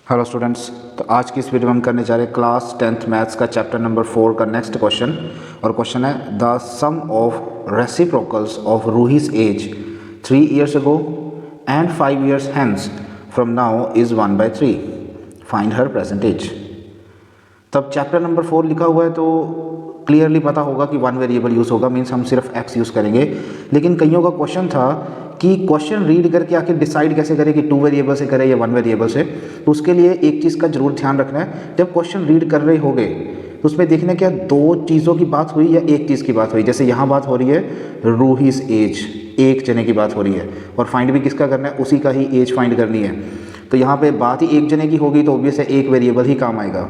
Hello students, तो आज की इस वीडियो में हम करने जा रहे हैं क्लास 10th मैथ्स का चैप्टर नंबर 4 का नेक्स्ट क्वेश्चन। और क्वेश्चन है the sum of reciprocals of रूहीज age 3 years ago and 5 years hence from now is 1/3, find her present age. तब चैप्टर नंबर 4 लिखा हुआ है तो क्लियरली पता होगा कि वन वेरिएबल यूज़ होगा, मीन्स हम सिर्फ एक्स यूज़ करेंगे। लेकिन कईयों का क्वेश्चन था कि क्वेश्चन रीड करके आखिर डिसाइड कैसे करें कि 2 वेरिएबल से करें या 1 वेरिएबल से। तो उसके लिए एक चीज़ का जरूर ध्यान रखना है, जब क्वेश्चन रीड कर रहे होगे तो उसमें देखना क्या दो चीज़ों की बात हुई या एक चीज़ की बात हुई। जैसे यहाँ बात हो रही है रूहीज एज, एक जने की बात हो रही है, और फाइंड भी किसका करना है, उसी का ही एज फाइंड करनी है। तो यहाँ पे बात ही एक जने की होगी तो ऑब्वियस है एक वेरिएबल ही काम आएगा।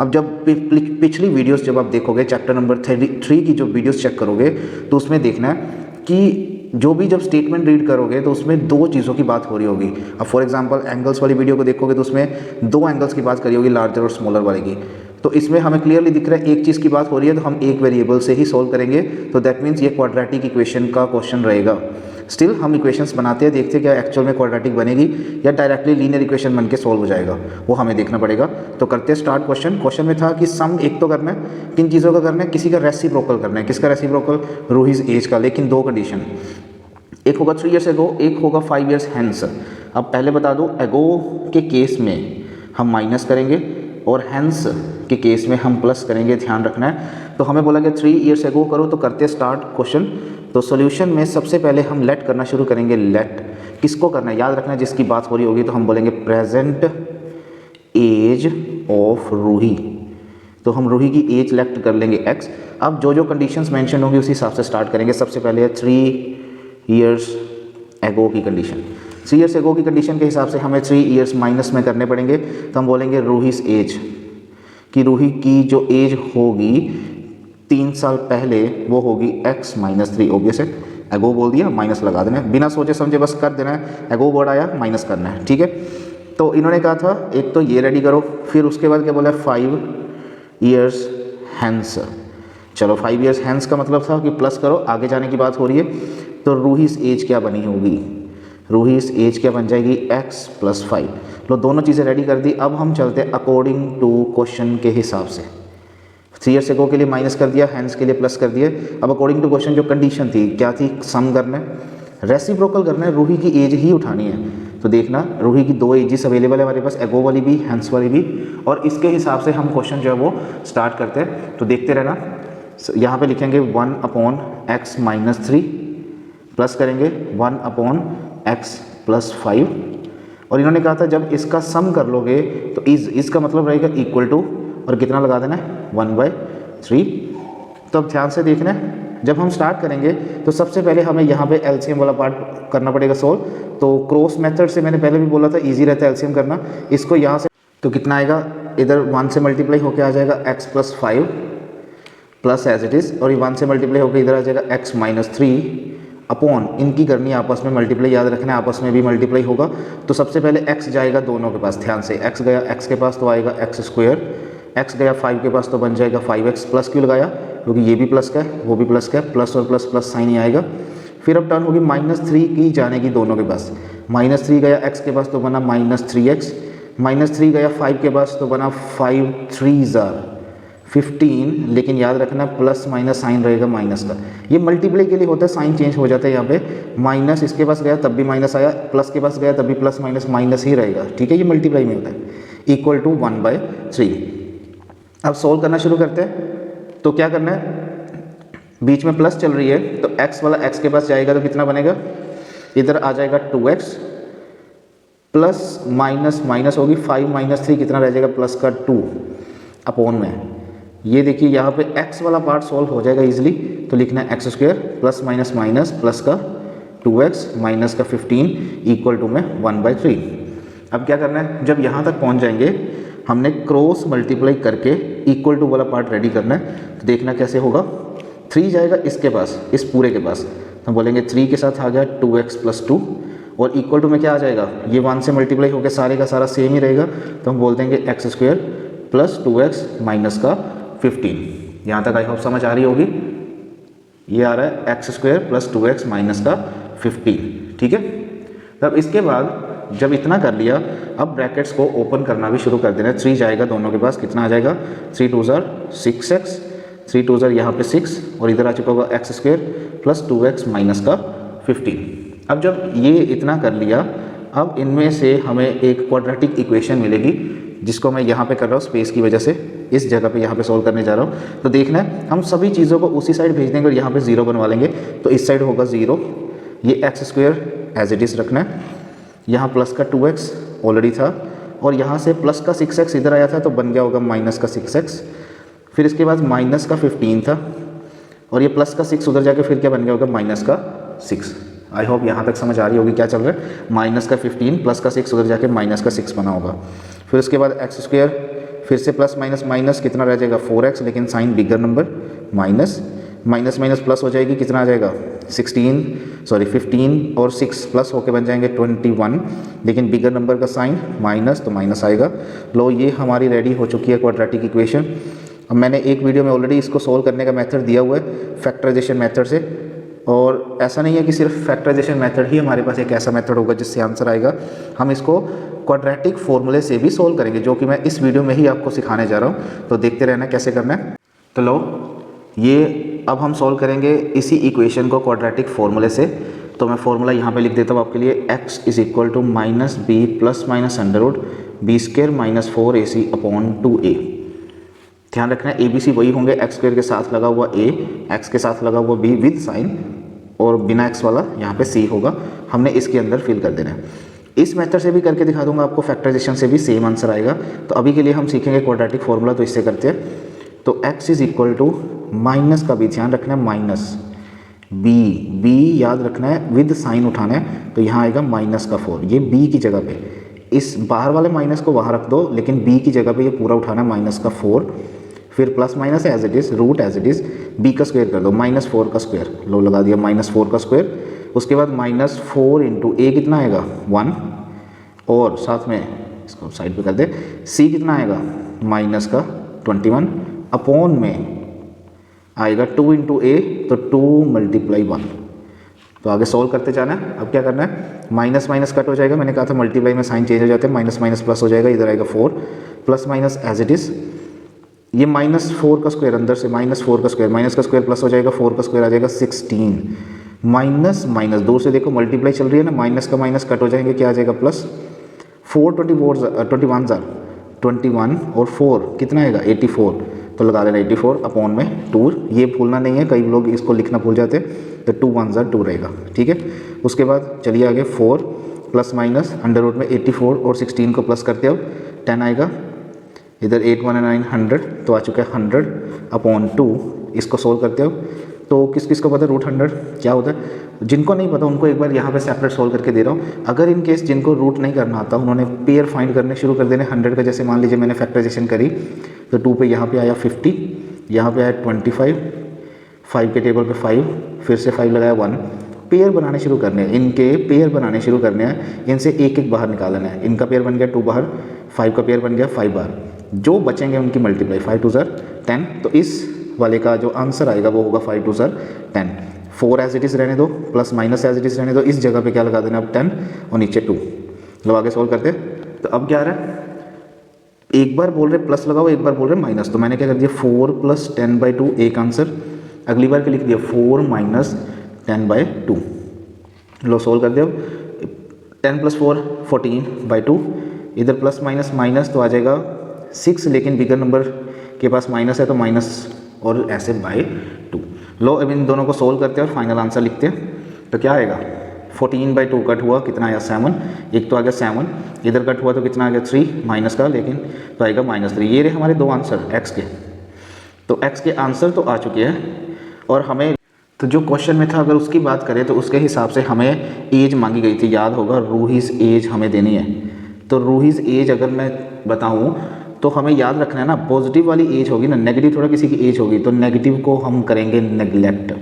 अब जब पिछली वीडियोस जब आप देखोगे, चैप्टर नंबर 3 की जो वीडियोस चेक करोगे तो उसमें देखना है कि जो भी जब स्टेटमेंट रीड करोगे तो उसमें दो चीज़ों की बात हो रही होगी। अब फॉर एग्जांपल एंगल्स वाली वीडियो को देखोगे तो उसमें दो एंगल्स की बात करी होगी, लार्जर और स्मॉलर वाले की। तो इसमें हमें क्लियरली दिख रहा है एक चीज़ की बात हो रही है तो हम एक वेरिएबल से ही सोल्व करेंगे। तो दैट मीन्स ये क्वाड्रेटिक इक्वेशन का क्वेश्चन रहेगा। स्टिल हम इक्वेशंस बनाते हैं, देखते हैं क्या एक्चुअल में क्वाड्रेटिक बनेगी या डायरेक्टली लीनियर इक्वेशन बन के सॉल्व हो जाएगा, वो हमें देखना पड़ेगा। तो करते हैं स्टार्ट। क्वेश्चन में था कि सम एक तो करना है, किन चीज़ों का करना है, किसी का रेसिप्रोकल करना है। किसका रेसिप्रोकल? रूहीज एज का, लेकिन दो कंडीशन, एक होगा 3 years ago, एक होगा 5 years hence। अब पहले बता दूं, एगो के केस में हम माइनस करेंगे और हैंस के केस में हम प्लस करेंगे, ध्यान रखना है। तो हमें बोला कि 3 years ago करो, तो करते स्टार्ट क्वेश्चन। तो सॉल्यूशन में सबसे पहले हम लेट करना शुरू करेंगे। लेट किसको करना है, याद रखना है, जिसकी बात हो रही होगी तो हम बोलेंगे प्रेजेंट एज ऑफ रूही। तो हम रूही की एज लेट कर लेंगे x। अब जो जो कंडीशंस मेंशन होंगी उसी हिसाब से स्टार्ट करेंगे। सबसे पहले है 3 years ago की कंडीशन। 3 years ago की कंडीशन के हिसाब से हमें 3 years माइनस में करने पड़ेंगे। तो हम बोलेंगे रूहीज एज कि रूही की जो एज होगी 3 साल पहले वो होगी x - 3। ऑब्वियस है, एगो बोल दिया, माइनस लगा देना है, बिना सोचे समझे बस कर देना है। एगो वर्ड आया, माइनस करना है, ठीक है। तो इन्होंने कहा था एक तो ये रेडी करो, फिर उसके बाद क्या बोला, 5 years hence। चलो 5 years hence का मतलब था कि प्लस करो, आगे जाने की बात हो रही है। तो रूहीज एज क्या बनी होगी, रूहीज एज क्या बन जाएगी, x + 5। लो दोनों चीज़ें रेडी कर दी। अब हम चलते हैं अकॉर्डिंग टू क्वेश्चन के हिसाब से। 3 years ago के लिए माइनस कर दिया, हैंस के लिए प्लस कर दिया। अब अकॉर्डिंग टू क्वेश्चन जो कंडीशन थी क्या थी, सम करना है, रेसिप्रोकल करना है, रूही की एज ही उठानी है। तो देखना रूही की दो एजेस अवेलेबल है हमारे पास, एगो वाली भी, हैंस वाली भी, और इसके हिसाब से हम क्वेश्चन जो है वो स्टार्ट करते हैं। तो देखते रहना, यहाँ पे लिखेंगे 1/x - 3 प्लस करेंगे 1/x + 5। और इन्होंने कहा था जब इसका सम कर लोगे तो इसका मतलब रहेगा इक्वल टू, और कितना लगा देना है, 1/3। तो अब ध्यान से देखना है, जब हम स्टार्ट करेंगे तो सबसे पहले हमें यहाँ पे एलसीएम वाला पार्ट करना पड़ेगा सोल्व। तो क्रॉस मेथड से मैंने पहले भी बोला था ईजी रहता है एलसीएम करना। इसको यहाँ से तो कितना आएगा, इधर 1 से मल्टीप्लाई होकर आ जाएगा x + 5 plus as it is, और ये 1 से मल्टीप्लाई होकर इधर आ जाएगा x - 3 अपॉन, इनकी करनी है आपस में मल्टीप्लाई, याद रखना है आपस में भी मल्टीप्लाई होगा। तो सबसे पहले x जाएगा दोनों के पास, ध्यान से, x गया x के पास तो आएगा x², x गया 5 के पास तो बन जाएगा 5x। प्लस क्यों लगाया, क्योंकि ये भी प्लस का है वो भी प्लस का है, प्लस और प्लस प्लस साइन ही आएगा। फिर अब टर्न होगी -3 की जानेगी दोनों के पास, -3 गया x के पास तो बना -3x, -3 गया 5 के पास तो बना 5 3s are 15। लेकिन याद रखना प्लस माइनस साइन रहेगा माइनस का, ये मल्टीप्लाई के लिए होता है, साइन चेंज हो जाता है यहाँ पे। माइनस इसके पास गया तब भी माइनस आया, प्लस के पास गया तब भी प्लस माइनस माइनस ही रहेगा, ठीक है, ये मल्टीप्लाई में होता है, इक्वल टू 1/3। अब सोल्व करना शुरू करते हैं। तो क्या करना है, बीच में प्लस चल रही है तो x वाला x के पास जाएगा तो कितना बनेगा, इधर आ जाएगा 2x, प्लस माइनस माइनस होगी 5 - 3 कितना रह जाएगा, प्लस का 2 अपॉन में। ये देखिए यहाँ पे x वाला पार्ट सॉल्व हो जाएगा इजीली। तो लिखना है x² plus minus minus plus का 2x माइनस का 15 इक्वल टू में 1/3। अब क्या करना है, जब यहाँ तक पहुँच जाएंगे हमने क्रॉस मल्टीप्लाई करके इक्वल टू वाला पार्ट रेडी करना है। तो देखना कैसे होगा, 3 जाएगा इसके पास, इस पूरे के पास, तो हम बोलेंगे 3 के साथ आ गया 2x + 2, और इक्वल टू में क्या आ जाएगा, ये 1 से मल्टीप्लाई होकर सारे का सारा सेम ही रहेगा। तो हम बोल देंगे x² + 2x माइनस का 15। यहाँ तक आई होप समझ आ रही होगी। ये आ रहा है x² + 2x माइनस का 15, ठीक है। तब इसके बाद जब इतना कर लिया, अब ब्रैकेट्स को ओपन करना भी शुरू कर देना। 3 जाएगा दोनों के पास, कितना आ जाएगा 3 2 ज़ार 6x, 3 2 ज़ार यहाँ पे 6 और इधर आ चुका होगा x square plus 2x minus का 15। अब जब ये इतना कर लिया, अब इनमें से हमें एक क्वाड्रेटिक इक्वेशन मिलेगी जिसको मैं यहाँ पे कर रहा हूँ स्पेस की वजह से, इस जगह पे यहाँ पे सॉल्व करने जा रहा हूँ। तो देखना है हम सभी चीज़ों को उसी साइड भेज देंगे और यहाँ पे 0 बनवा लेंगे। तो इस साइड होगा 0, ये x square as it is रखना है, यहाँ प्लस का 2x ऑलरेडी था और यहाँ से प्लस का 6x इधर आया था तो बन गया होगा माइनस का 6x, फिर इसके बाद माइनस का 15 था और ये प्लस का 6 उधर जाके फिर क्या बन गया होगा माइनस का 6। आई होप यहाँ तक समझ आ रही होगी क्या चल रहा है। माइनस का 15 प्लस का 6 उधर जाके माइनस का 6 बना होगा। फिर उसके बाद एक्स स्क्वेयर, फिर से प्लस माइनस माइनस कितना रह जाएगा 4x, लेकिन sign bigger number, minus minus minus plus हो जाएगी, कितना आ जाएगा 15 और 6 प्लस होके बन जाएंगे 21, लेकिन बिगर नंबर का साइन माइनस तो माइनस आएगा। लो ये हमारी रेडी हो चुकी है क्वाड्रेटिक इक्वेशन। अब मैंने एक वीडियो में ऑलरेडी इसको सोल्व करने का मेथड दिया हुआ है फैक्टराइजेशन मेथड से, और ऐसा नहीं है कि सिर्फ फैक्टराइजेशन मेथड ही हमारे पास एक ऐसा मेथड होगा जिससे आंसर आएगा। हम इसको क्वाड्रेटिक फॉर्मूले से भी सोल्व करेंगे, जो कि मैं इस वीडियो में ही आपको सिखाने जा रहा हूँ। तो देखते रहना कैसे करना है। तो लो ये अब हम सोल्व करेंगे इसी इक्वेशन को क्वाड्रेटिक फॉर्मूले से। तो मैं फॉर्मूला यहाँ पे लिख देता हूँ आपके लिए, x is equal to minus B plus minus under root B square minus 4ac upon 2a। ध्यान रखना है ABC वही होंगे, एक्स स्क्वेयर के साथ लगा हुआ a, x के साथ लगा हुआ b विद साइन, और बिना x वाला यहाँ पे c होगा। हमने इसके अंदर फिल कर देना है। इस मेथड से भी करके दिखा दूंगा आपको, फैक्टराइजेशन से भी सेम आंसर आएगा। तो अभी के लिए हम सीखेंगे क्वाड्रेटिक फॉर्मूला, तो इससे करते हैं। तो x is equal to minus का भी ध्यान रखना है, माइनस b याद रखना है, विद साइन उठाना है। तो यहाँ आएगा माइनस का 4, ये b की जगह पे, इस बाहर वाले माइनस को वहाँ रख दो, लेकिन b की जगह पे ये पूरा उठाना है माइनस का 4, फिर plus minus as it is, root as it is, b का स्क्वायर कर दो, माइनस 4 का स्क्वायर, लो लगा दिया माइनस 4 का स्क्वायर। उसके बाद माइनस 4 इंटू a कितना आएगा 1, और साथ में इसको साइड पे कर दे, c कितना आएगा माइनस का 21 अपॉन में आएगा 2 इंटू a, तो 2 मल्टीप्लाई 1। तो आगे सॉल्व करते जाना है। अब क्या करना है, माइनस माइनस कट हो जाएगा, मैंने कहा था मल्टीप्लाई में साइन चेंज हो जाते हैं, माइनस माइनस प्लस हो जाएगा, इधर आएगा 4 plus minus as it is, ये माइनस 4 का स्क्वायर अंदर से माइनस 4 का स्क्वायर, माइनस का स्क्वायर प्लस हो जाएगा, 4 का स्क्वायर आ जाएगा 16, माइनस माइनस दूर से देखो मल्टीप्लाई चल रही है ना, माइनस का माइनस कट हो जाएंगे, क्या आ जाएगा प्लस, 21 और 4 कितना आएगा 84, तो लगा देना 84 अपॉन में 2, ये भूलना नहीं है, कई लोग इसको लिखना भूल जाते हैं। तो 2 1 2 रहेगा, ठीक है। उसके बाद चलिए आगे, 4 प्लस माइनस अंडर रूट में 84 और 16 को प्लस करते हो 10 आएगा, इधर 8 1 9 100, तो आ चुका है 100 अपॉन 2। इसको सोल्व करते हो तो किस किस को पता है रूट 100 क्या होता है, जिनको नहीं पता उनको एक बार यहाँ पे सेपरेट सोल्व करके दे रहा हूँ। अगर इन केस जिनको रूट नहीं करना आता, उन्होंने पेयर फाइंड करने शुरू कर देने 100 का। जैसे मान लीजिए मैंने फैक्टराइजेशन करी तो 2 पे यहाँ पे आया 50, यहाँ पे आया 25, 5 के टेबल पे 5, फिर से 5 लगाया 1, पेयर बनाने शुरू करने हैं, इनके पेयर बनाने शुरू करने हैं, इनसे एक एक बाहर निकालना है। इनका पेयर बन गया 2 बाहर, 5 का पेयर बन गया 5 बाहर, जो बचेंगे उनकी मल्टीप्लाई 5 2 10। तो इस वाले का जो आंसर आएगा वो होगा 5 2 10। 4 एज इट इज़ रहने दो, plus minus as it is रहने दो, इस जगह पे क्या लगा देना अब 10 और नीचे 2। लो आगे सोल्व करते हैं। तो अब क्या आ रहा है, एक बार बोल रहे प्लस लगाओ, एक बार बोल रहे माइनस, तो मैंने क्या कर दिया 4 प्लस 10/2 एक आंसर, अगली बार के लिख दिया 4 माइनस 10/2। लो सोल्व कर दिया, 10 + 4 14/2, इधर प्लस माइनस माइनस तो आ जाएगा 6, लेकिन बिगर नंबर के पास माइनस है तो माइनस और ऐसे /2। लो अब इन दोनों को सोल्व करते हैं और फाइनल आंसर लिखते हैं। तो क्या आएगा 14/2 कट हुआ, कितना आया 7, एक तो आ गया 7, इधर कट हुआ तो कितना आ गया 3 माइनस का, लेकिन तो आएगा -3। ये रहे हमारे 2 आंसर x के। तो x के आंसर तो आ चुके हैं, और हमें तो जो क्वेश्चन में था अगर उसकी बात करें तो उसके हिसाब से हमें एज मांगी गई थी, याद होगा रूहीज़ एज हमें देनी है। तो रूहीज़ एज अगर मैं बताऊँ तो हमें याद रखना है ना, पॉजिटिव वाली एज होगी ना, नेगेटिव थोड़ा किसी की एज होगी, तो नेगेटिव को हम करेंगे नेग्लेक्ट।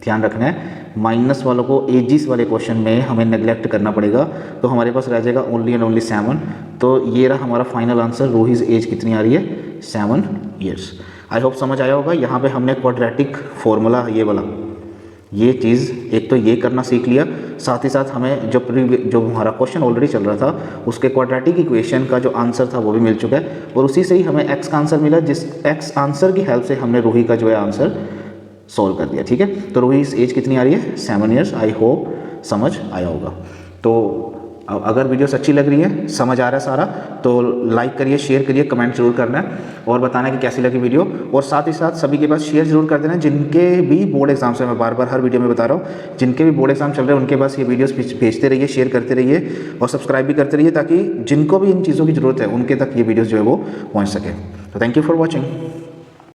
ध्यान रखना है, माइनस वालों को एजिस वाले क्वेश्चन में हमें नेग्लेक्ट करना पड़ेगा, तो हमारे पास रह जाएगा ओनली एंड ओनली 7। तो ये रहा हमारा फाइनल आंसर, रूहीज़ एज कितनी आ रही है 7 ईयर्स। आई होप समझ आया होगा। यहाँ पे हमने क्वाड्रेटिक फॉर्मूला ये वाला ये चीज़ एक तो ये करना सीख लिया, साथ ही साथ हमें जो हमारा क्वेश्चन ऑलरेडी चल रहा था उसके क्वाड्रेटिक इक्वेशन का जो आंसर था वो भी मिल चुका है, और उसी से ही हमें एक्स का आंसर मिला, जिस एक्स आंसर की हेल्प से हमने रूही का जो है आंसर सॉल्व कर दिया। ठीक है, तो रूही एज कितनी आ रही है? 7 ईयर्स। आई होप समझ आया होगा। तो अगर वीडियोस अच्छी लग रही है, समझ आ रहा है सारा, तो लाइक करिए, शेयर करिए, कमेंट जरूर करना है और बताना है कि कैसी लगी वीडियो। और साथ ही साथ सभी के पास शेयर जरूर कर देना जिनके भी बोर्ड एग्जाम्स है, मैं बार बार हर वीडियो में बता रहा हूँ, जिनके भी बोर्ड एग्जाम चल रहे हैं उनके पास ये वीडियोस भेजते रहिए, शेयर करते रहिए और सब्सक्राइब भी करते रहिए, ताकि जिनको भी इन चीज़ों की ज़रूरत है उनके तक ये वीडियोज़ जो है वो पहुँच सके। तो थैंक यू फॉर वॉचिंग।